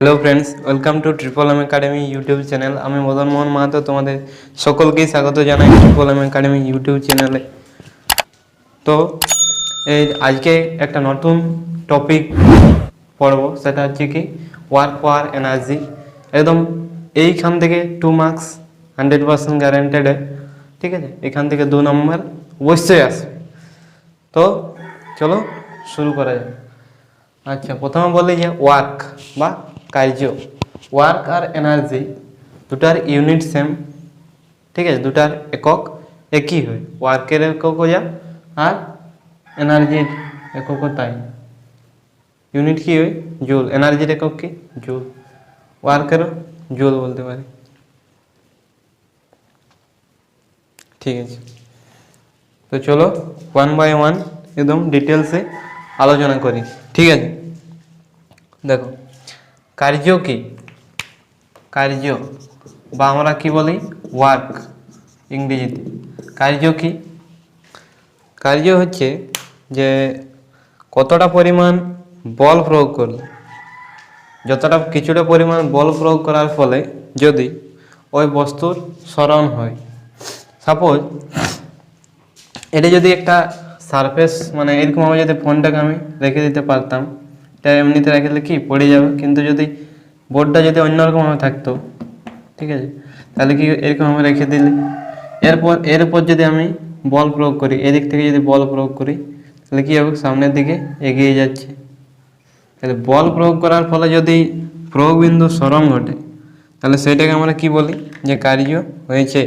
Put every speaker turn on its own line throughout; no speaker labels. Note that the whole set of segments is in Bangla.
Hello friends, welcome to triple M academy YouTube channel. আমি মদন মোহন মাহাতো তোমাদের সকলকেই স্বাগত জানাই ট্রিপল এম একাডেমি ইউটিউব চ্যানেলে। তো এই আজকে একটা নতুন টপিক পড়ব, সেটা হচ্ছে কি ওয়ার্ক পাওয়ার এনার্জি। একদম এইখান থেকে 2 মার্কস 100% গ্যারেন্টেড। ঠিক আছে, এখান থেকে 2 নম্বর অবশ্যই আসবে। তো চলো শুরু করা যাক। আচ্ছা, প্রথমে বলি যে ওয়ার্ক বা কার্য। ওয়ার্ক আর এনার্জি দুটার ইউনিট সেম। ঠিক আছে, দুটার একক একই হয়। ওয়ার্কের এককও যা আর এনার্জির এককও তাই। ইউনিট কি হয়? জুল। এনার্জির একক কি? জুল। ওয়ার্কেরও জুল বলতে পারি। ঠিক আছে, তো চলো 1 বাই 1 একদম ডিটেলসে আলোচনা করি। ঠিক আছে, দেখো কার্য কি? কার্য বা আমরা কি বলি ওয়ার্ক ইংরেজিতে। কার্য কি? কার্য হচ্ছে যে কতটা পরিমাণ বল প্রয়োগ করলে, যতটা কিছুটা পরিমাণ বল প্রয়োগ করার ফলে যদি ওই বস্তুর স্মরণ হয়। সাপোজ এটা যদি একটা সারফেস, মানে এরকমভাবে যদি ফোনটাকে আমি রেখে দিতে পারতাম, এটা এমনিতে রেখে দিলে কি পড়ে যাবে, কিন্তু যদি বোর্ডটা যদি অন্যরকমভাবে থাকতো, ঠিক আছে, তাহলে কি এরকমভাবে রেখে দিলে এর উপর যদি আমি বল প্রয়োগ করি, এদিক থেকে যদি বল প্রয়োগ করি, তাহলে কী হবে? সামনের দিকে এগিয়ে যাচ্ছে। তাহলে বল প্রয়োগ করার ফলে যদি প্রয়োগ বিন্দু স্মরণ ঘটে, তাহলে সেটাকে আমরা কি বলি? যে কার্য হয়েছে।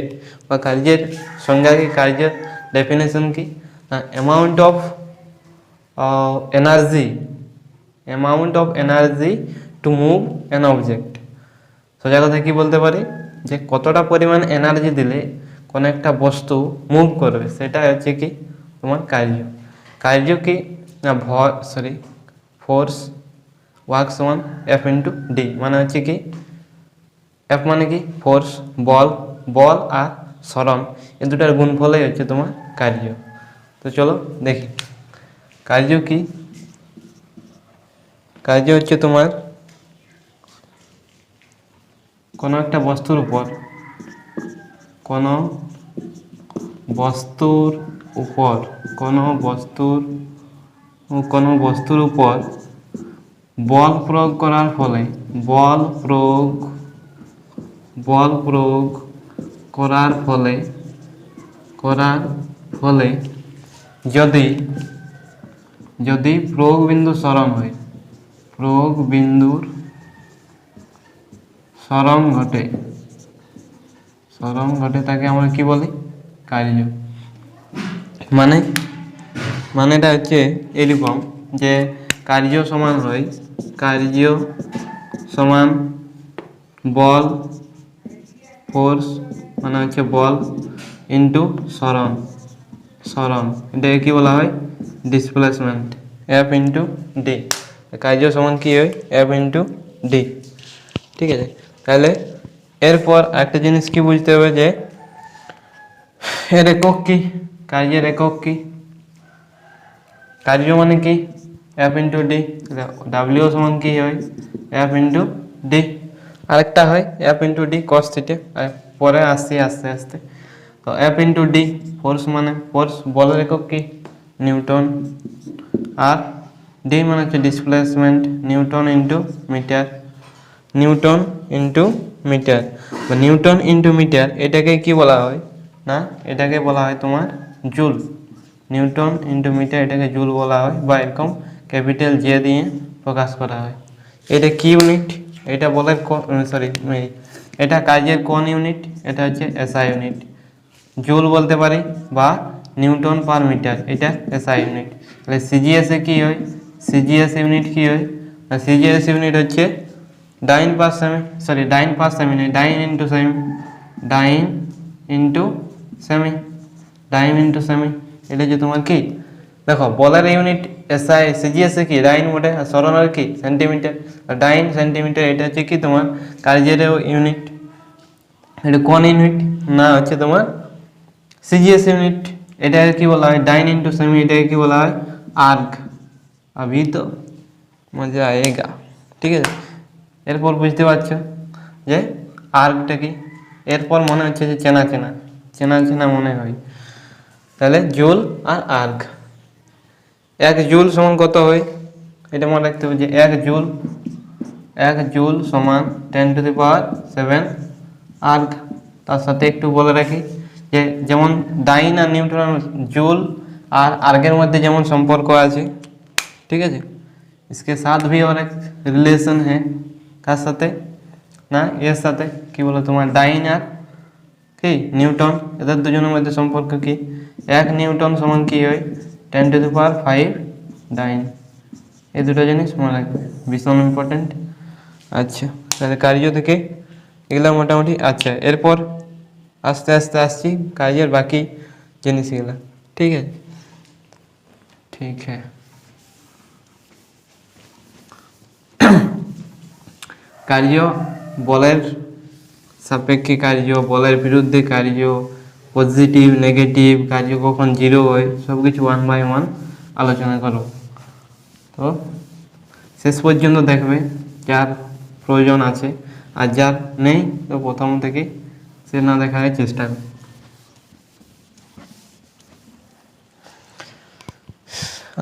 বা কার্যের সংজ্ঞা কি? কার্যের ডেফিনেশন কি? Amount of energy to move an object. সোজা কথা কি বলতে পারি? যে কতটা পরিমাণ এনার্জি দিলে কোনো একটা বস্তু মুভ করবে, সেটা হচ্ছে কি তোমার কার্য। কার্য কি না ফোর্স ওয়ার্ক সমান এফ ইন্টু ডি, মানে হচ্ছে কি এফ মানে কি ফোর্স, বল আর স্মরণ, এ দুটার গুণফলই হচ্ছে তোমার কার্য। তো চলো দেখি কার্য কি। কার্য হচ্ছে তোমার কোনো একটা বস্তুর উপর কোনো বস্তুর উপর বল প্রয়োগ করার ফলে যদি প্রয়োগ বিন্দু স্মরণ হয়, স্মরণ ঘটে তাকে আমরা কি বলি? কার্য। মানেটা হচ্ছে এরকম যে কার্য সমান বল ফোর্স, মানে হচ্ছে বল ইন্টু স্মরণ, এটাকে কি বলা হয়? Displacement, F into D. কার্য সমান কি হয়? F into D. ঠিক আছে, তাহলে এরপর একটা জিনিস কি বুঝতে হবে, যে এর একক কি, কার্যের একক কি। কার্য মানে কি? F into D. ডাব্লিউ সমান কি হয়? F into D. আরেকটা হয় F into D cos theta, পরে আসছি আস্তে আস্তে। তো এফ ইন্টু ডি। ফোর্স মানে ফোর্স, বলের একক কি? নিউটন। আর ডি মানে হচ্ছে ডিসপ্লেসমেন্ট, নিউটন ইন্টু মিটার বা নিউটন ইন্টু মিটার। এটাকে কি বলা হয় না? এটাকে বলা হয় তোমার জুল। নিউটন ইন্টু মিটার, এটাকে জুল বলা হয়, বা এরকম ক্যাপিটাল জে দিয়ে প্রকাশ করা হয়। এটা কি ইউনিট? এটা বলের এটা কাজের কোন ইউনিট? এটা হচ্ছে এসআই ইউনিট। জুল বলতে পারি বা নিউটন পার মিটার, এটা এসআই ইউনিট। তাহলে সিজিএস এ কি হয়? সিজিএস ইউনিট কি হয়? সিজিএস ইউনিট হচ্ছে ডাইন ইন্টু সেমি। এটা যে তোমার কি, দেখো বলের ইউনিট এসআই সিজিএস এ কি ডাইন মোটে, আর স্মরণের কি সেন্টিমিটার, ডাইন সেন্টিমিটার। এটা হচ্ছে কি তোমার কার্যের ইউনিট। এটা কোন ইউনিট? না হচ্ছে তোমার সিজিএস ইউনিট। এটাকে কি বলা হয়? ডাইন ইন্টু সেমি। এটাকে কি বলা হয়? আর্ক। अभी तो मजा आएगा। ठीक है, এরপর বুঝতে পারছো যে আর্গটা কি, এরপর মনে হচ্ছে যে চেনা চেনা চেনা চেনা মনে হয়। তাহলে জুল আর আর্গ, 1 জুল সমান কত হয়, এটা মনে রাখতে হবে যে 1 জুল সমান 10⁻⁷ আর্গ। তার সাথে একটু বলে রাখি যে যেমন ডাইন আর নিউট্রন জুল আর আর্গের মধ্যে যেমন সম্পর্ক আছে, ঠিক আছে, इसके साथ भी और एक रिलेशन है, কার সাথে না এর সাথে, কি বলো তোমার ডাইন আর কি নিউটন, এদের দুজনের মধ্যে সম্পর্ক কি, 1 নিউটন সমান কি হয় 10⁵ ডাইন। এই দুটো জিনিস মনে রাখবে, ভীষণ ইম্পর্টেন্ট। আচ্ছা, তাহলে কার্য থেকে এগুলো মোটামুটি। আচ্ছা, এরপর আস্তে আস্তে আসছি কার্যের বাকি জিনিসগুলো, ঠিক আছে, ঠিক হ্যাঁ। কার্য, বলের সাপেক্ষে কার্য, বলের বিরুদ্ধে কার্য, পজিটিভ নেগেটিভ, কার্য কখন 0 হয়, সব কিছু 1 বাই 1 আলোচনা করো। তো শেষ পর্যন্ত দেখবে যার প্রয়োজন আছে, আর যার নেই তো প্রথম থেকে সে না দেখার চেষ্টা করে।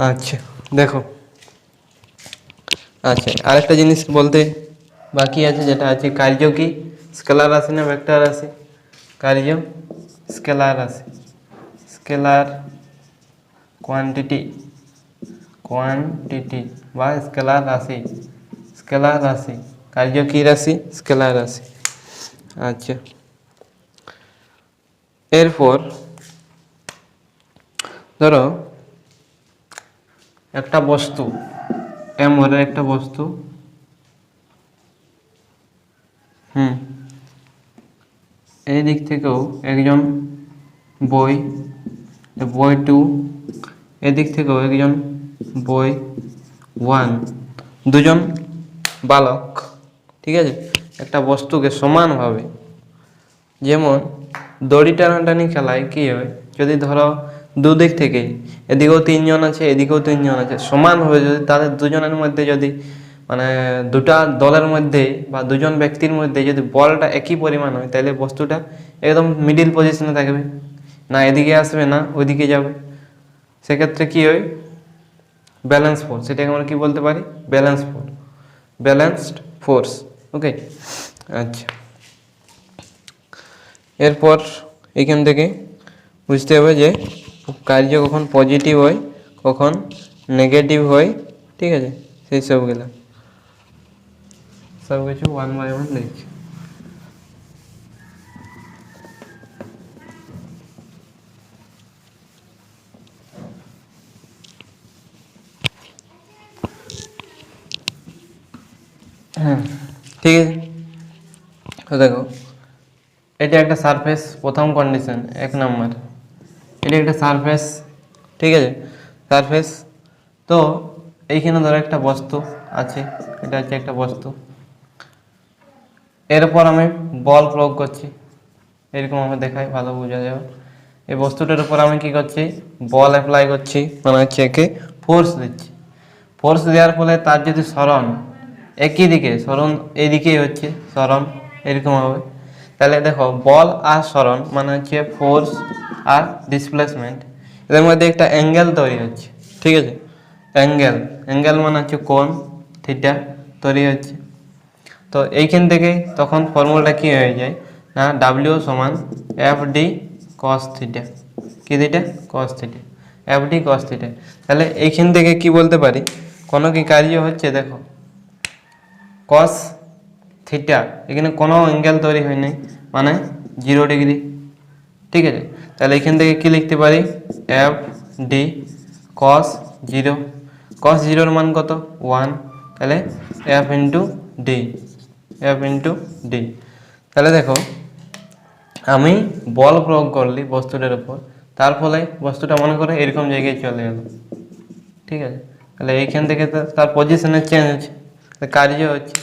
আচ্ছা দেখো, আচ্ছা আরেকটা জিনিস বলতে বাকি আছে, যেটা আছে কার্য কি স্কেলার রাশি না ভেক্টর রাশি, কার্য স্কেলার রাশি, স্কেলার কোয়ান্টিটি বা স্কেলার রাশি, স্কেলার রাশি, কার্য কি রাশি স্কেলার রাশি। আচ্ছা, এরপর ধরো একটা বস্তু এম ভরের একটা বস্তু, এই দিক থেকেও একজন বই 2, এদিক থেকেও একজন বই 1, দুজন বালক, ঠিক আছে, একটা বস্তুকে সমানভাবে, যেমন দড়ি টানাটানি খেলায় কি হয়, যদি ধরো দুদিক থেকেই এদিকেও 3 জন আছে এদিকেও 3 জন আছে, সমানভাবে যদি তাদের দুজনের মধ্যে যদি মানে দুটা দলের মধ্যে বা দুজন ব্যক্তির মধ্যে যদি বলটা একই পরিমাণ হয়, তাহলে বস্তুটা একদম মিডিল পজিশনে থাকবে, না এদিকে আসবে না ওইদিকে যাবে, সেক্ষেত্রে কি হয় ব্যালেন্স ফোর্স, সেটাকে আমরা কি বলতে পারি ব্যালেন্সড ফোর্স। ওকে, আচ্ছা, এরপর এখান থেকে বুঝতে হবে যে কার্য কখন পজিটিভ হয় কখন নেগেটিভ হয়, ঠিক আছে, সেই সবগুলো সব কিছু 1 বাই 1 লিখছি। হ্যাঁ, ঠিক আছে, তো দেখো এটা একটা সারফেস, প্রথম কন্ডিশন 1 নম্বর, এটা একটা সারফেস, ঠিক আছে, সারফেস। তো এইখানে ধরো একটা বস্তু আছে, এটা হচ্ছে একটা বস্তু, এরপর আমি বল প্রয়োগ করছি, এরকম আমি দেখাই ভালো বোঝা যাবে। এই বস্তুটার উপর আমি কি করছি বল অ্যাপ্লাই করছি, মানে হচ্ছে একে ফোর্স দিচ্ছি, ফোর্স দেওয়ার ফলে তার যদি সরণ একই দিকে, সরণ এইদিকেই হচ্ছে সরণ এরকম হবে, তাহলে দেখো বল আর সরণ মানে হচ্ছে ফোর্স আর ডিসপ্লেসমেন্ট, এদের মধ্যে একটা অ্যাঙ্গেল তৈরি হচ্ছে, ঠিক আছে, অ্যাঙ্গেল মানে হচ্ছে কোণ থিটা তৈরি হচ্ছে। তো এইখান থেকে তখন ফর্মুলাটা কি হয়ে যায় না ডাব্লিউ সমান FD cos থিটা, কি theta cos theta, FD cos theta. তাহলে এইখান থেকে কি বলতে পারি কোনো কি কার্য হচ্ছে, দেখো cos থিটা, এখানে কোনো অ্যাঙ্গেল তৈরি হয় নাই মানে 0 ডিগ্রি, ঠিক আছে, তাহলে এখান থেকে কি লিখতে পারি FD cos 0, cos 0 এর মান কত 1, তাহলে F ইন্টু ডি। তাহলে দেখো আমি বল প্রয়োগ করলি বস্তুটার উপর, তার ফলে বস্তুটা মনে করে এরকম জায়গায় চলে গেল, ঠিক আছে, তাহলে এইখান থেকে তো তার পজিশনের চেঞ্জ হচ্ছে, কার্য হচ্ছে,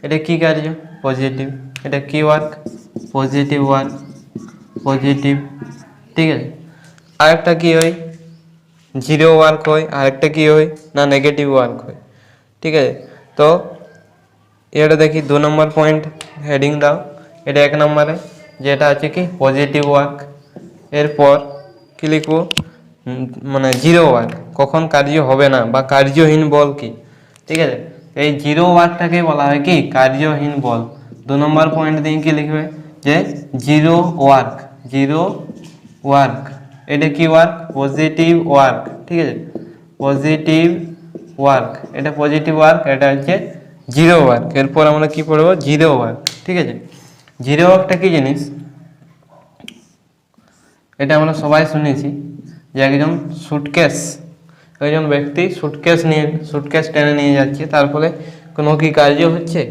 এটা কি কার্য পজিটিভ, এটা কি ওয়ার্ক পজিটিভ, ঠিক আছে। আরেকটা কি হয় 0 ওয়ার্ক হয়, আরেকটা কি হয় না নেগেটিভ ওয়ার্ক হয়, ঠিক আছে। তো এটা দেখি 2 নম্বর পয়েন্ট হেডিং দাও, এটা 1 নম্বরে যেটা আছে কি পজিটিভ ওয়ার্ক। এরপর কি লিখবো, মানে জিরো ওয়ার্ক, কখন কার্য হবে না বা কার্যহীন বল কি। ঠিক আছে, এই জিরো ওয়ার্কটাকে বলা হয় কি কার্যহীন বল। 2 নম্বর পয়েন্ট দিয়ে কি লিখবে যে জিরো ওয়ার্ক, জিরো ওয়ার্ক এটা কি ওয়ার্ক, পজিটিভ ওয়ার্ক। ঠিক আছে, পজিটিভ ওয়ার্ক, এটা পজিটিভ ওয়ার্ক, এটা হচ্ছে জিরো ওয়ার্ক। এরপর আমরা কি পড়বো, জিরো ওয়ার্ক। ঠিক আছে, জিরো ওয়ার্কটা কি জিনিস, এটা আমরা সবাই শুনেছি যে একজন সুটকেস, একজন ব্যক্তি সুটকেস টেনে নিয়ে যাচ্ছে, তার ফলে কোনো কি কার্য হচ্ছে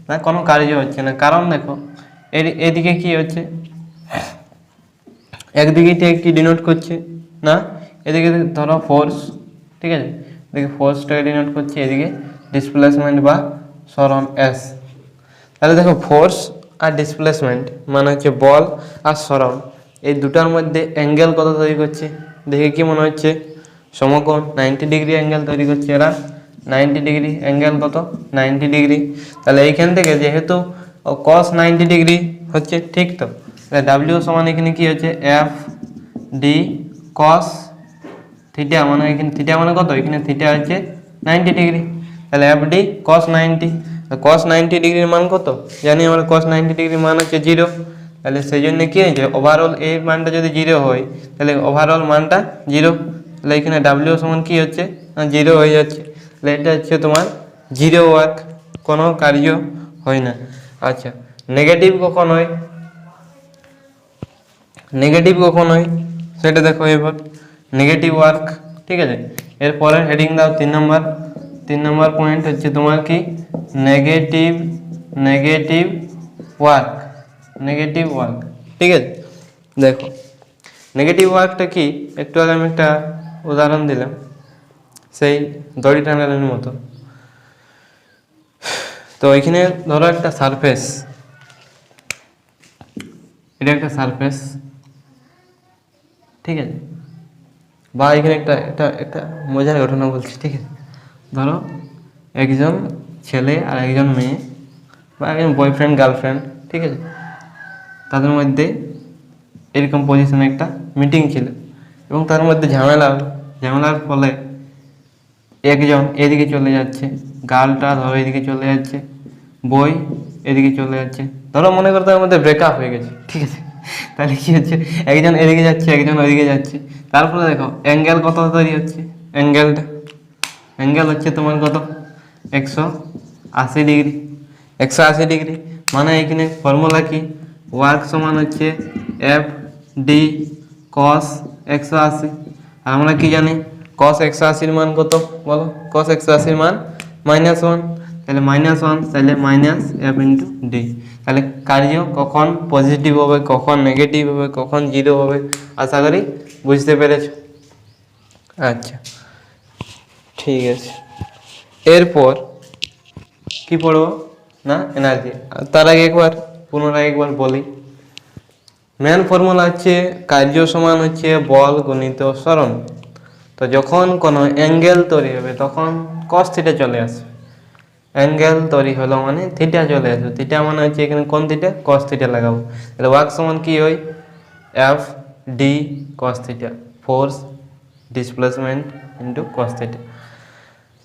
না, কোনো কার্য হচ্ছে না। কারণ দেখো এদিকে কি হচ্ছে, একদিকে কি ডিনোট করছে না, এদিকে ধরো ফোর্স। ঠিক আছে, এদিকে ফোর্সটাকে ডিনোট করছে, এদিকে ডিসপ্লেসমেন্ট বা সরণ এস। তাহলে দেখো ফোর্স আর ডিসপ্লেসমেন্ট মানে হচ্ছে বল আর সরণ, এই দুটার মধ্যে অ্যাঙ্গেল কত তৈরি করছে, দেখে কি মনে হচ্ছে, সমকোণ 90 ডিগ্রি অ্যাঙ্গেল তৈরি করছে এরা। 90 ডিগ্রি অ্যাঙ্গেল কত, 90 ডিগ্রি। তাহলে এইখান থেকে যেহেতু cos 90 ডিগ্রি হচ্ছে, ঠিক তো, ডাব্লিউ সমান এখানে কি হচ্ছে এফ ডি কস থিটা, মানে এখানে থিটা মানে কত, এখানে থিটা হচ্ছে 90 ডিগ্রি। তাহলে এফ ডি কস 90, কস 90 ডিগ্রির মান কত জানি আমরা, কস 90 ডিগ্রির মান হচ্ছে 0। তাহলে সেই জন্য কি হয়েছে, ওভারঅল এই মানটা যদি 0 হয় তাহলে ওভারঅল মানটা 0। তাহলে এখানে ডাব্লিউ সমান কি হচ্ছে, 0 হয়ে যাচ্ছে। তাহলে এটা হচ্ছে তোমার জিরো ওয়ার্ক, কোনো কার্য হয় না। আচ্ছা, নেগেটিভ কখন হয়, নেগেটিভ কখন হয় সেটা দেখো এবার, নেগেটিভ ওয়ার্ক। ঠিক আছে, এরপরে হেডিং দাও 3 নম্বর পয়েন্ট হচ্ছে তোমার কি negative, negative work, negative work. ঠিক আছে, দেখো নেগেটিভ ওয়ার্কটা কি, একটু আগে আমি একটা উদাহরণ দিলাম, সেই দড়ি টানানোর মতো। তো এখানে ধরো একটা সারফেস, এটা একটা সারফেস। ঠিক আছে, বা এখানে একটা মজার ঘটনা বলছি। ঠিক আছে, ধরো একজন ছেলে আর একজন মেয়ে বা একজন বয়ফ্রেন্ড গার্লফ্রেন্ড, ঠিক আছে, তাদের মধ্যে এরকম পজিশনে একটা মিটিং ছিল এবং তার মধ্যে ঝামেলার ফলে একজন এদিকে চলে যাচ্ছে, গার্লটা ধরো এদিকে চলে যাচ্ছে, বই এদিকে চলে যাচ্ছে। ধরো মনে করো তার মধ্যে ব্রেকআপ হয়ে গেছে। ঠিক আছে, তাহলে কি হচ্ছে, একজন এদিকে যাচ্ছে একজন ওইদিকে যাচ্ছে, তারপরে দেখো অ্যাঙ্গেল কত তৈরি হচ্ছে, অ্যাঙ্গেল হচ্ছে তোমার কত 180 ডিগ্রি, 180 ডিগ্রি। মানে এখানে ফর্মুলা কি, ওয়ার্ক সমান হচ্ছে এফ ডি কস 180। আর আমরা কি জানি cos 180 মান কত বলো, cos 180 মান -1, তাহলে -1 তাহলে মাইনাস এফ ইন্টু ডি। তাহলে কার্য কখন পজিটিভ হবে, কখন নেগেটিভ হবে, কখন জিরো হবে, আশা করি বুঝতে পেরেছো। আচ্ছা, ঠিক আছে, এরপর কি পড়বো না এনার্জি। তার আগে পুনরায় একবার বলি, মেন ফর্মুলা হচ্ছে কার্য সমান হচ্ছে বল গুণিত সরণ। তো যখন কোনো অ্যাঙ্গেল তৈরি হবে তখন cos থিটা চলে আসবে, অ্যাঙ্গেল তৈরি হলো মানে থিটা চলে আসবে, থিটা মানে হচ্ছে এখানে কোন থিটা, cos থিটা লাগাবো। তাহলে ওয়ার্ক সমান কি হয়, F D cos theta, force displacement into cos theta.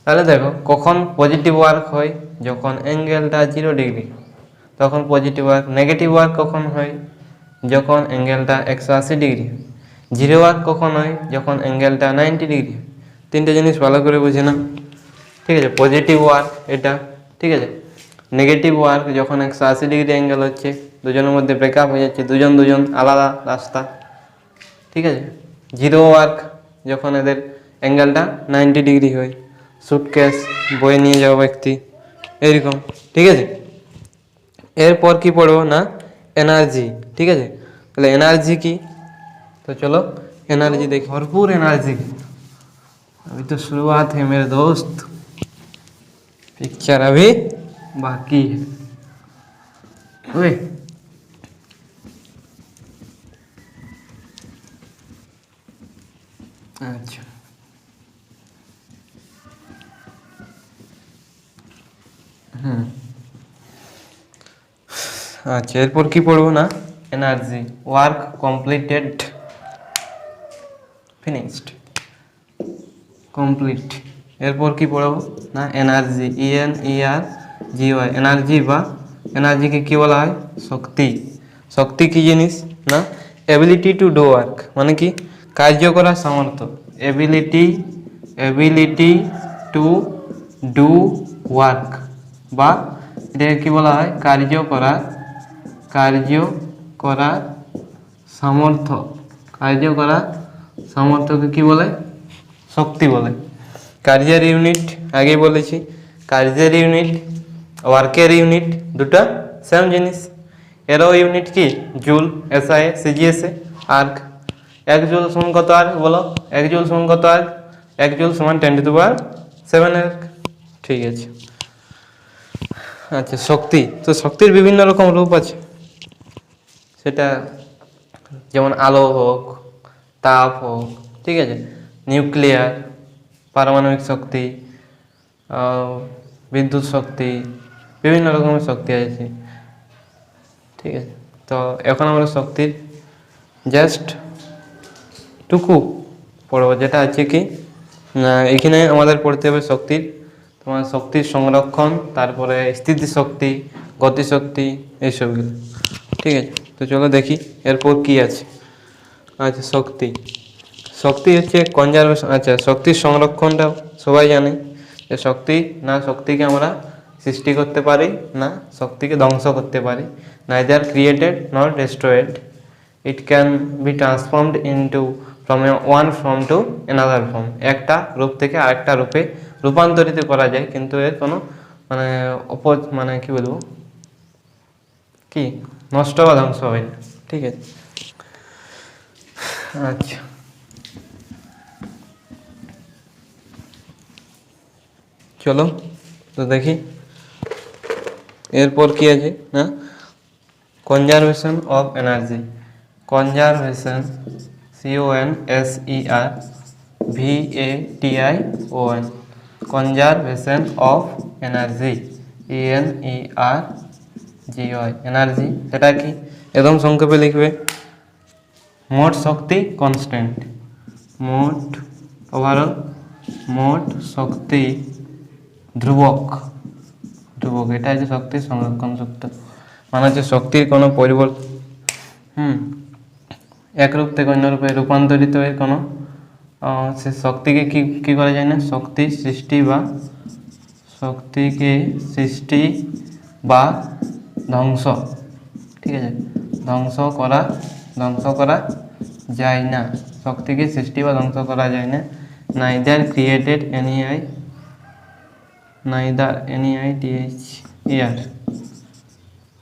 তাহলে দেখো কখন পজিটিভ ওয়ার্ক হয়, যখন অ্যাঙ্গেলটা 0 ডিগ্রি তখন পজিটিভ ওয়ার্ক। নেগেটিভ ওয়ার্ক কখন হয়, যখন অ্যাঙ্গেলটা 180 ডিগ্রি। জিরো ওয়ার্ক কখন হয়, যখন অ্যাঙ্গেলটা 90 ডিগ্রি। তিনটে জিনিস ভালো করে বুঝে না। ঠিক আছে, পজিটিভ ওয়ার্ক এটা, ঠিক আছে। নেগেটিভ ওয়ার্ক যখন 180 ডিগ্রি অ্যাঙ্গেল হচ্ছে, দুজনের মধ্যে ব্রেকআপ হয়ে যাচ্ছে, দুজন আলাদা রাস্তা। ঠিক আছে, জিরো ওয়ার্ক যখন এদের অ্যাঙ্গেলটা 90 ডিগ্রি হয়, সুটকেস বয়ে নিয়ে যাওয়া ব্যক্তি এরকম। ঠিক আছে, এরপর কি পড়বো না এনার্জি। ঠিক আছে, তাহলে এনার্জি কি, तो चलो एनर्जी देखिए, भरपूर एनर्जी। अभी तो शुरुआत है मेरे दोस्त, पिक्चर अभी बाकी है। ओए अच्छा, আচ্ছা, এরপর কি পড়বো না, energy, work completed, finished, complete. এরপর কি পড়াবো না, এনার্জি, ENERGY, এনার্জি বা এনার্জিকে কি বলা হয়, শক্তি। শক্তি কি জিনিস না, এবিলিটি টু ডু ওয়ার্ক, মানে কি কার্য করার সামর্থ্য, এবিলিটি টু ডু ওয়ার্ক, বা এটাকে কি বলা হয়, কার্য করার সামর্থ্য, কার্য করার সামর্থ্যকে কি বলে, শক্তি বলে। কার্যের ইউনিট আগেই বলেছি, কার্যের ইউনিট, ওয়ার্কের ইউনিট দুটা সেম জিনিস। এরও ইউনিট কি, joule, SI, CGSA, erg. 1 joule সমান কত আর্ক বলো, 1 জুল সমান কত আর্ক, 1 জুল সমান 10⁻7 আর্ক। ঠিক আছে। আচ্ছা, শক্তি, তো শক্তির বিভিন্ন রকম রূপ আছে, সেটা যেমন আলো হোক, তাপ হোক, ঠিক আছে, নিউক্লিয়ার, পারমাণবিক শক্তি, বিদ্যুৎ শক্তি, বিভিন্ন রকমের শক্তি আছে। ঠিক আছে, তো এখন আমরা শক্তির জাস্ট টুকু পড়বো, যেটা আছে কি এখানে আমাদের পড়তে হবে শক্তির, তোমার শক্তির সংরক্ষণ, তারপরে স্থিতিশক্তি, গতিশক্তি, এইসবগুলো। ঠিক আছে, তো চলো দেখি এরপর কি আছে। আচ্ছা, শক্তি হচ্ছে কনজারভেশন। আচ্ছা, শক্তির সংরক্ষণটা সবাই জানে, যে শক্তিকে আমরা সৃষ্টি করতে পারি, না শক্তিকে ধ্বংস করতে পারি। Neither created not destroyed, it can be transformed into from one form to another form, একটা রূপ থেকে আরেকটা রূপে রূপান্তরিত করা যায়, কিন্তু এর কোনো মানে কি বলবো, কি নষ্ট বা ধ্বংস হয় না। ঠিক আছে। আচ্ছা, চলো তো দেখি এরপর কি আছে না, conservation of energy, conservation, CONSERVATION, conservation of energy, ENERGY, energy সেটা কি, একদম সংক্ষেপে লিখবে, মোট শক্তি কনস্ট্যান্ট, মোট শক্তি ধ্রুবক, এটা হচ্ছে শক্তির সংরক্ষণ সূত্র, মানে হচ্ছে শক্তির কোনো পরিবর্তন এক রূপ থেকে অন্য রূপে রূপান্তরিত হয়ে কোনো সে শক্তিকে কি করা যায় না, শক্তিকে সৃষ্টি বা ধ্বংস, ঠিক আছে, ধ্বংস করা যায় না, শক্তিকে সৃষ্টি বা ধ্বংস করা যায় না। Neither created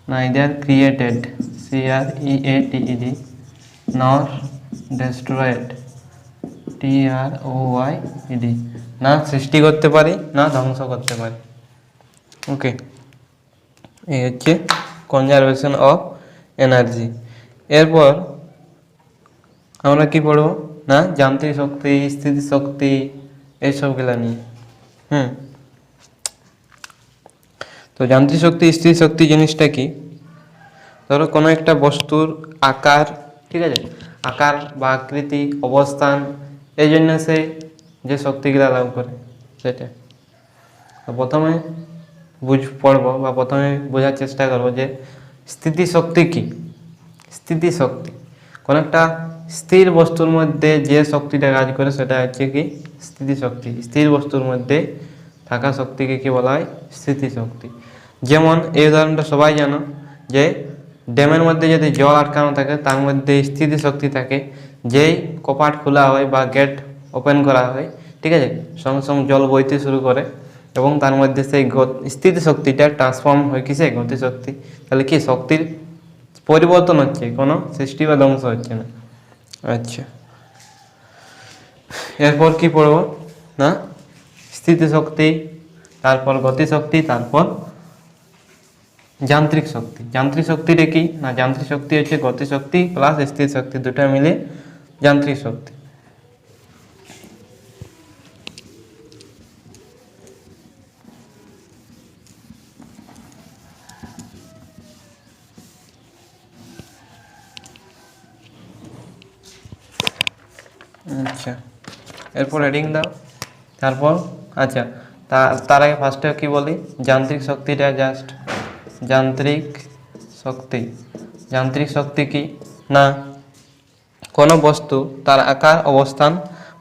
neither created CREATED nor destroyed TROYED, না সৃষ্টি করতে পারি না ধ্বংস করতে পারি। ওকে, এই হচ্ছে কনজারভেশন অফ এনার্জি। এরপর আমরা কি পড়বো না, যান্ত্রিক শক্তি, স্থিতিশক্তি, এইসবগুলা নিয়ে। তো যান্ত্রিক শক্তি, স্থির শক্তি জিনিসটা কি, ধরো কোনো একটা বস্তুর আকার, ঠিক আছে, আকার বা আকৃতি, অবস্থান, এই জন্য সে যে শক্তিগুলা লাভ করে সেটা। তো প্রথমে পড়বো বা প্রথমে বোঝার চেষ্টা করবো যে স্থিতিশক্তি কি। স্থিতিশক্তি কোনো একটা স্থির বস্তুর মধ্যে যে শক্তিটা কাজ করে সেটা হচ্ছে কি স্থিতিশক্তি। স্থির বস্তুর মধ্যে থাকা শক্তিকে কি বলা হয়, স্থিতিশক্তি। যেমন এই উদাহরণটা সবাই জানো, যে ড্যামের মধ্যে যদি জল আটকানো থাকে তার মধ্যে স্থিতিশক্তি থাকে, যেই কপাট খোলা হয় বা গেট ওপেন করা হয়, ঠিক আছে, সঙ্গে সঙ্গে জল বইতে শুরু করে এবং তার মধ্যে সেই স্থিতিশক্তিটা ট্রান্সফর্ম হয় কিসে, গতিশক্তি। তাহলে কি শক্তির পরিবর্তন হচ্ছে, কোনো সৃষ্টি বা ধ্বংস হচ্ছে না। আচ্ছা, এরপর কি পড়বো না, স্থিতিশক্তি, তারপর গতিশক্তি, তারপর যান্ত্রিক শক্তি। যান্ত্রিক শক্তিটা কি না, যান্ত্রিক শক্তি হচ্ছে গতিশক্তি প্লাস স্থির শক্তি দুটা মিলে যান্ত্রিক শক্তি। আচ্ছা, এরপর হেডিং দাও। তারপর আচ্ছা, তার আগে ফার্স্টে কি বলি, যান্ত্রিক শক্তিটা জাস্ট যান্ত্রিক শক্তি। যান্ত্রিক শক্তি কি না, কোনো বস্তু তার আকার, অবস্থান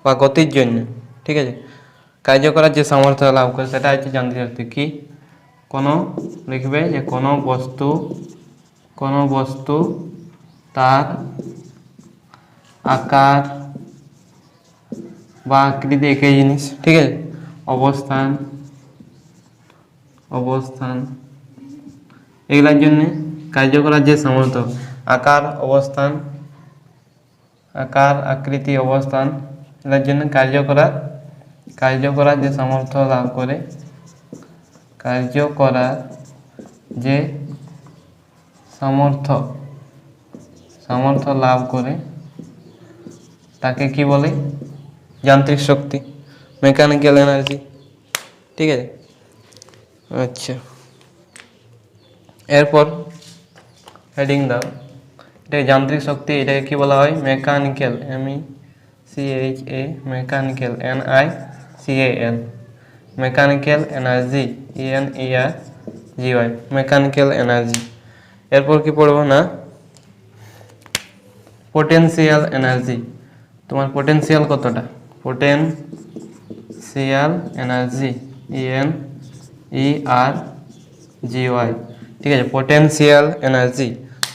বা গতির জন্য, ঠিক আছে, কার্য করার যে সামর্থ্য লাভ করে সেটা হচ্ছে যান্ত্রিক শক্তি। কি কোনো লিখবে যে কোনো বস্তু তার আকার বা আকৃতি একই জিনিস, ঠিক আছে, অবস্থান এগুলোর জন্য কার্য করার যে সামর্থ্য, আকার, আকৃতি, অবস্থান, এগুলোর জন্য কার্য করার যে সামর্থ্য লাভ করে, সামর্থ্য লাভ করে তাকে কি বলে, যান্ত্রিক শক্তি, মেকানিক্যাল এনার্জি, ঠিক আছে। আচ্ছা, এরপর হেডিং দাও, এটাকে যান্ত্রিক শক্তি, এটাকে কি বলা হয়, mechanical, MECHA, mechanical, NICAL, mechanical energy, ENERGY, mechanical energy. এরপর কি পড়বো না, পোটেনশিয়াল এনার্জি। তোমার পোটেনশিয়াল কতটা, পোটেনশিয়াল এনার্জি, ENERGY, ঠিক আছে, পোটেনশিয়াল এনার্জি।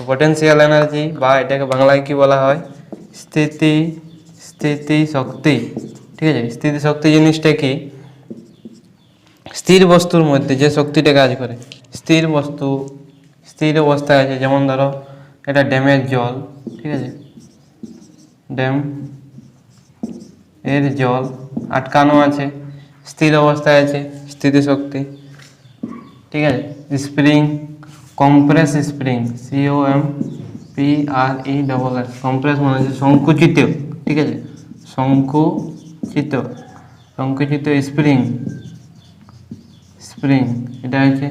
পোটেনশিয়াল এনার্জি বা এটাকে বাংলায় কি বলা হয়, স্থিতি শক্তি, ঠিক আছে। স্থিতি শক্তি জিনিসটা কি, স্থির বস্তুর মধ্যে যে শক্তিটা কাজ করে, স্থির বস্তু স্থির অবস্থায় আছে, যেমন ধরো এটা ড্যামের জল, ঠিক আছে, ড্যাম এর জল আটকানো আছে, স্থির অবস্থায় আছে, স্থিতি শক্তি, ঠিক আছে। Spring, compress spring, COMPRESS, compress মানে হচ্ছে সংকুচিত, ঠিক আছে, সংকুচিত স্প্রিং, এটা হচ্ছে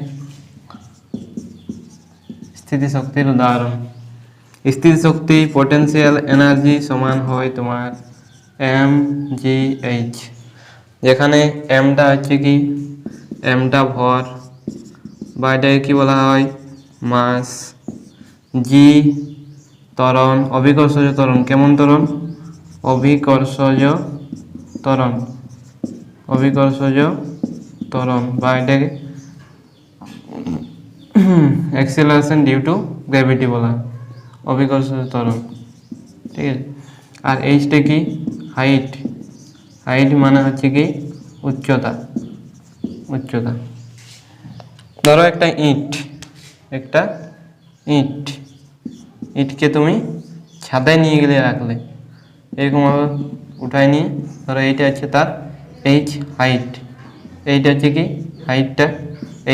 স্থিতিশক্তির উদাহরণ। স্থিতিশক্তি পোটেনশিয়াল এনার্জি সমান হয় তোমার mgh, যেখানে এমটা হচ্ছে কি, এমটা ভর বা এটাকে কি বলা হয়, মাস, জি ত্বরণ, অভিকর্ষজ ত্বরণ, কেমন ত্বরণ, অভিকর্ষজ ত্বরণ বা এটাকে অ্যাক্সিলারেশন ডিউ টু গ্র্যাভিটি বলা হয়, অভিকর্ষজ ত্বরণ, ঠিক আছে। আর এইচটা কি, হাইট মানে হচ্ছে কি উচ্চতা। ধরো একটা ইটকে তুমি ছাদে নিয়ে গেলে রাখলে, এরকমভাবে উঠায় নিয়ে, ধরো এইটা হচ্ছে তার এইচ, এইটা হচ্ছে কি হাইটটা,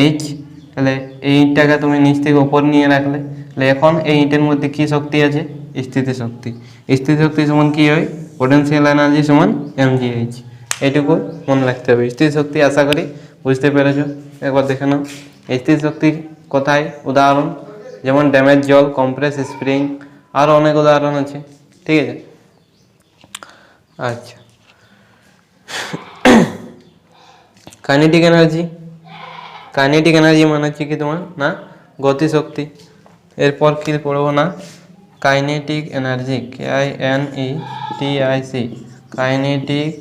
এইচ, তাহলে এই ইটটাকে তুমি নিচ থেকে উপর নিয়ে রাখলে, তাহলে এখন এই ইটের মধ্যে কি শক্তি আছে, স্থিতিশক্তি। স্থিতিশক্তি সমান কি হয়, পোটেনশিয়াল এনার্জি সমান mgh। এইটুকু মনে রাখতে হবে। স্থিতিশক্তি আশা করি বুঝতে পেরেছ। একবার দেখে নাও স্থিতিশক্তির কোথায় উদাহরণ, যেমন ড্যামের জল, কম্প্রেস স্প্রিং, আরও অনেক উদাহরণ আছে, ঠিক আছে। আচ্ছা, কাইনেটিক এনার্জি মানে হচ্ছে কি তোমার না গতিশক্তি। এরপর কি পড়বো না, kinetic energy, KINETIC, kinetic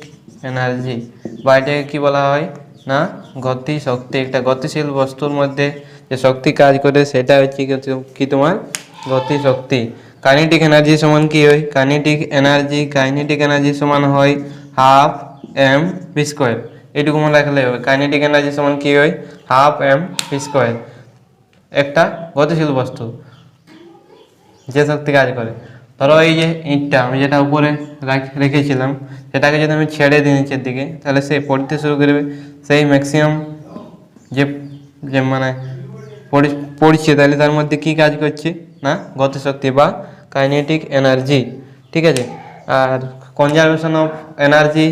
energy বা এটাকে কি বলা হয় না গতিশক্তি। একটা গতিশীল বস্তুর মধ্যে যে শক্তি কাজ করে সেটা হচ্ছে কি তোমার গতিশক্তি। কাইনেটিক এনার্জি সমান কি হয়, কাইনেটিক এনার্জি সমান হয় হাফ mv²। এটুকু মনে রাখলে হবে, কাইনেটিক এনার্জি সমান কি হয়, হাফ mv²। একটা গতিশীল বস্তু যে শক্তি কাজ করে, ধরো এই যে ইটটা আমি যেটা উপরে রেখেছিলাম সেটাকে যদি আমি ছেড়ে দিই নিচের দিকে, তাহলে সে পড়তে শুরু করবে, সেই ম্যাক্সিমাম যে মানে পড়ছে, তাহলে তার মধ্যে কি কাজ করছে না গতিশক্তি বা কাইনেটিক এনার্জি, ঠিক আছে। আর কনজারভেশন অফ এনার্জি,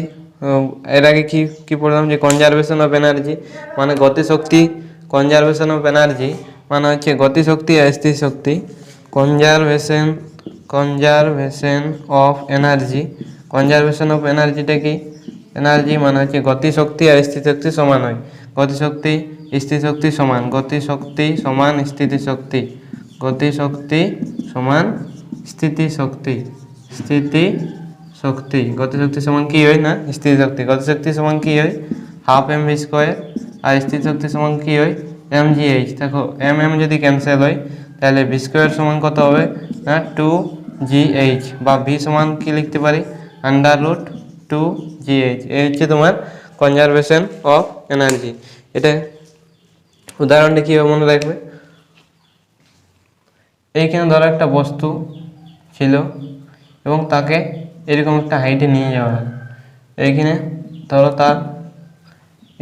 এর আগে কি পড়লাম যে কনজারভেশন অফ এনার্জি মানে গতিশক্তি, কনজারভেশন অফ এনার্জি মানে হচ্ছে গতিশক্তি আর স্থিতিশক্তি। Conservation of energy conservation of এনার্জিটা কি? এনার্জি মানে হচ্ছে গতিশক্তি আর স্থিতিশক্তি সমান হয়। গতিশক্তি স্থিতিশক্তি সমান, গতিশক্তি সমান স্থিতিশক্তি, গতিশক্তি সমান স্থিতিশক্তি, স্থিতিশক্তি। গতিশক্তি সমান কি হয় না স্থিতিশক্তি। গতিশক্তি সমান কি হয় হাফ mv স্কোয়ার, আর স্থিতিশক্তি সমান কি হয় mgh। দেখো এম যদি ক্যান্সেল হয় তাহলে ভি স্কোয়ার সমান কত হবে না 2gh, বা ভি সমান কি লিখতে পারি √2gh। এই হচ্ছে তোমার কনজারভেশন অফ এনার্জি। এটা উদাহরণটা কীভাবে মনে রাখবে, এইখানে ধরো একটা বস্তু ছিল এবং তাকে এরকম একটা হাইটে নিয়ে যাওয়া হয়। এইখানে ধরো তার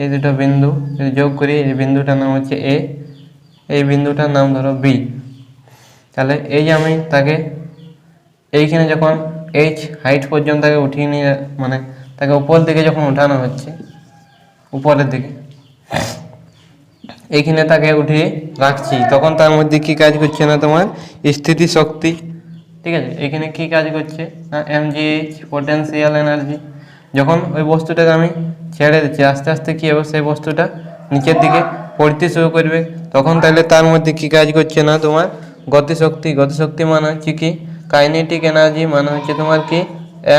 এই দুটো বিন্দু যদি যোগ করি, এই বিন্দুটার নাম হচ্ছে এ, এই বিন্দুটার নাম ধরো বি। তাহলে এই যে আমি তাকে এইখানে যখন এইচ হাইট পর্যন্ত তাকে উঠিয়ে নিয়ে মানে তাকে উপর দিকে যখন উঠানো হচ্ছে, উপরের দিকে এইখানে তাকে উঠিয়ে রাখছি, তখন তার মধ্যে কি কাজ করছে না তোমার স্থিতিশক্তি। ঠিক আছে, এখানে কি কাজ করছে না mgh পটেনশিয়াল এনার্জি। যখন ওই বস্তুটাকে আমি ছেড়ে দিচ্ছি আস্তে আস্তে কী হবে সেই বস্তুটা নিচের দিকে পড়তে শুরু করবে, তখন তাহলে তার মধ্যে কি কাজ করছে না তোমার গতিশক্তি। গতিশক্তি মানে হচ্ছে কি কাইনেটিক এনার্জি মানে হচ্ছে তোমার কি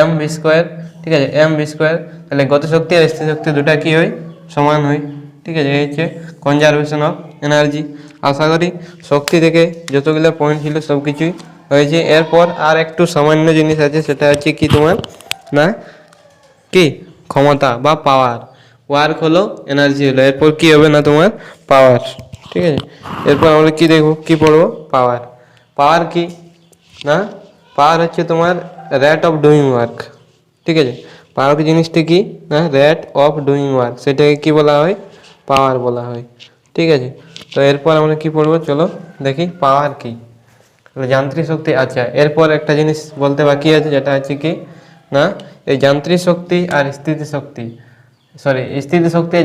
mv স্কোয়ার। ঠিক আছে, mv স্কোয়ার। তাহলে গতিশক্তি আর স্থিতিশক্তি দুটা কি হয় সমান হয়। ঠিক আছে, এই হচ্ছে কনজারভেশন অফ এনার্জি। আশা করি শক্তি থেকে যতগুলো পয়েন্ট ছিল সব কিছুই হয়েছে। এরপর আর একটু সামান্য জিনিস আছে, সেটা হচ্ছে কি তোমার না কি ক্ষমতা বা পাওয়ার। ওয়ার্ক হলো এনার্জি হলো, এরপর কি হবে না তোমার পাওয়ার। ঠিক আছে, এরপর আমরা কি দেখবো কি পড়বো পাওয়ার। পাওয়ার কি না পাওয়ার হচ্ছে তোমার রেট অফ ডুইং ওয়ার্ক। ঠিক আছে, পাওয়ার জিনিসটা কি না রেট অফ ডুইং ওয়ার্ক, সেটাকে কি বলা হয় পাওয়ার বলা হয়। ঠিক আছে, তো এরপর আমরা কি পড়বো চলো দেখি পাওয়ার কি যান্ত্রিক শক্তি। আচ্ছা, এরপর একটা জিনিস বলতে বাকি আছে, যেটা হচ্ছে কি না এই যান্ত্রিক শক্তি আর স্থিতিশক্তি, স্থিতিশক্তি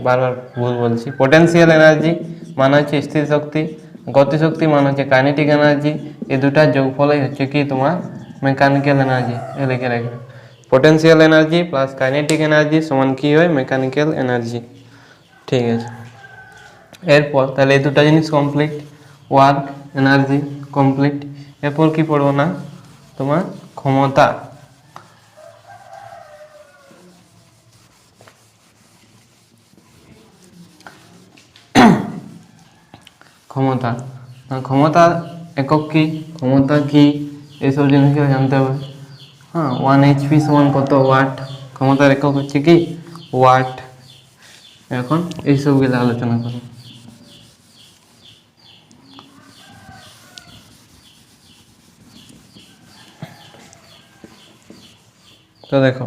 বারবার ভুল বলছি। পটেনশিয়াল এনার্জি মানে হচ্ছে স্থিতিশক্তি, গতিশক্তি মানে হচ্ছে কাইনেটিক এনার্জি। এই দুটার যোগফলই হচ্ছে কি তোমার মেকানিক্যাল এনার্জি। এ লিখে রাখবে potential energy plus kinetic energy সমান কি হয় মেকানিক্যাল এনার্জি। ঠিক আছে, এরপর তাহলে এই দুটা জিনিস কমপ্লিট, ওয়ার্ক এনার্জি কমপ্লিট। এরপর কি পড়বো না তোমার ক্ষমতা। ক্ষমতা, ক্ষমতা একক কি ক্ষমতা কি এইসব জিনিসগুলো জানতে হবে। হ্যাঁ, 1 HP সমান কত ওয়াট, ক্ষমতার একক হচ্ছে কি ওয়াট। এখন এইসবগুলো আলোচনা করব। তো দেখো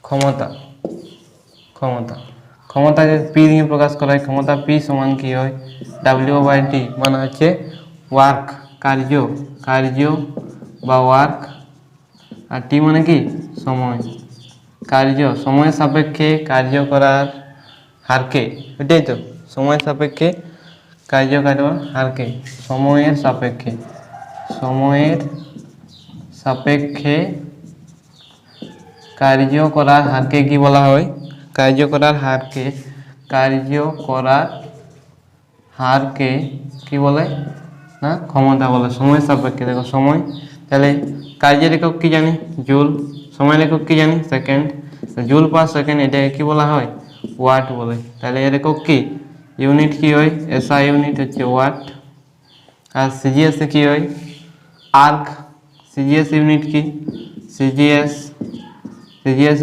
ক্ষমতা, ক্ষমতাকে পি দিয়ে প্রকাশ করা হয়। ক্ষমতা পি সমান কি হয় W/T, মানে হচ্ছে ওয়ার্ক কার্য বা ওয়ার্ক, আর টি মানে কি সময়। সময়ের সাপেক্ষে কার্য করার হারকে, এটাই তো সময়ের সাপেক্ষে কার্য করার হারকে, সময়ের সাপেক্ষে কার্য করার হারকে কি বলা হয় কার্য করার হারকে কি বলে না ক্ষমতা বলে। সময়ের সাপেক্ষে দেখো সময়, তাহলে কার্যের একক কি জানি জুল, সময়ের একক কি জানি সেকেন্ড, জুল পার সেকেন্ড এটাকে কি বলা হয় ওয়াট বলে। তাহলে এর একক কি ইউনিট কি হয় এসআই ইউনিট হচ্ছে ওয়াট। আর সিজিএস কি হয় আর্ক, সিজিএস ইউনিট কি সিজিএস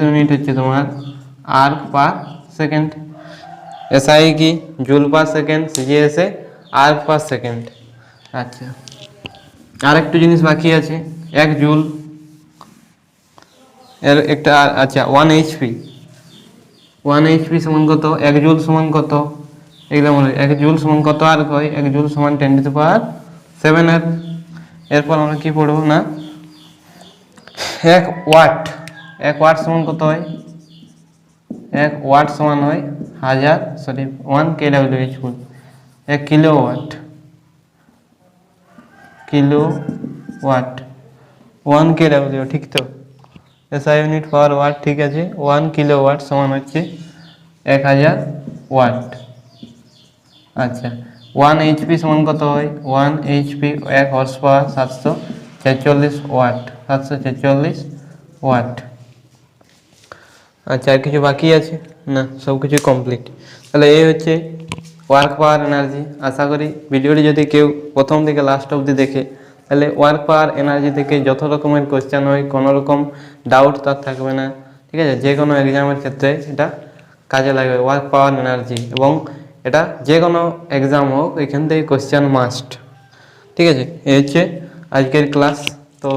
ইউনিট হচ্ছে তোমার আর্ক পার সেকেন্ড। এসআই কি জুল পার সেকেন্ড, সিজিএস এ আর্ক পার সেকেন্ড। আচ্ছা, আর একটু জিনিস বাকি আছে, 1 জুল এর একটা। আচ্ছা 1 HP সমান কত 1 জুল সমান কত একদম 1 জুল সমান কত আর্ক হয় 1 জুল সমান 10⁻7 আর্ক। এরপর আমরা কি পড়বো না 1 ওয়াট সমান কত হয় 1 ওয়াট সমান হয় 1 kWh ফুল। 1 কিলোওয়াট 1 kW, ঠিক তো এসআই ইউনিট পাওয়ার ওয়াট, ঠিক আছে। 1 কিলোওয়াট সমান হচ্ছে 1000 ওয়াট। আচ্ছা, 1 এইচপি সমান কত হয়? 1 HP 1 horse power 743 watt, 743 watt. আচ্ছা, আর কিছু বাকি আছে? না, সব কিছু কমপ্লিট। তাহলে এই হচ্ছে ওয়ার্ক পাওয়ার এনার্জি। আশা করি ভিডিওটি যদি কেউ প্রথম থেকে লাস্ট অবধি দেখে, তাহলে ওয়ার্ক পাওয়ার এনার্জি থেকে যত রকমের কোয়েশ্চেন হয় কোনো রকম ডাউট তার থাকবে না, ঠিক আছে। যে কোনো এক্সামের ক্ষেত্রে এটা কাজে লাগবে ওয়ার্ক পাওয়ার এনার্জি, এবং এটা যে কোনো এক্সাম হোক এখান থেকে কোয়েশ্চেন মাস্ট, ঠিক আছে। এই হচ্ছে আজকের ক্লাস। তো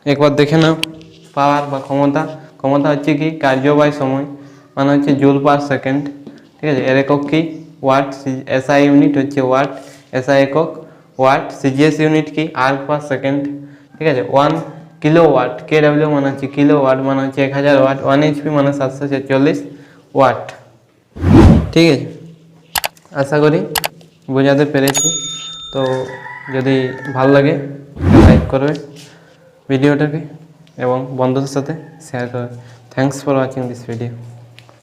একবার দেখে নাও পাওয়ার বা ক্ষমতা। ক্ষমতা হচ্ছে কি? কার্য বাই সময়, মানে হচ্ছে জুল পার সেকেন্ড, ঠিক আছে। এর একক কি? ওয়াট। এসআই ইউনিট হচ্ছে ওয়াট, এসআই একক ওয়াট। সিজিএস ইউনিট কি? আর্ক পার সেকেন্ড, ঠিক আছে। 1 কিলো ওয়াট, কেডব্লিউ মানে হচ্ছে কিলো ওয়াট, মানে হচ্ছে 1000 ওয়াট। 1 এইচপি মানে 743 ওয়াট, ঠিক আছে। আশা করি বোঝাতে পেরেছি। তো যদি ভালো লাগে লাইক করবে ভিডিওটাকে এবং বন্ধুদের সাথে শেয়ার করবে। Thanks for watching this video.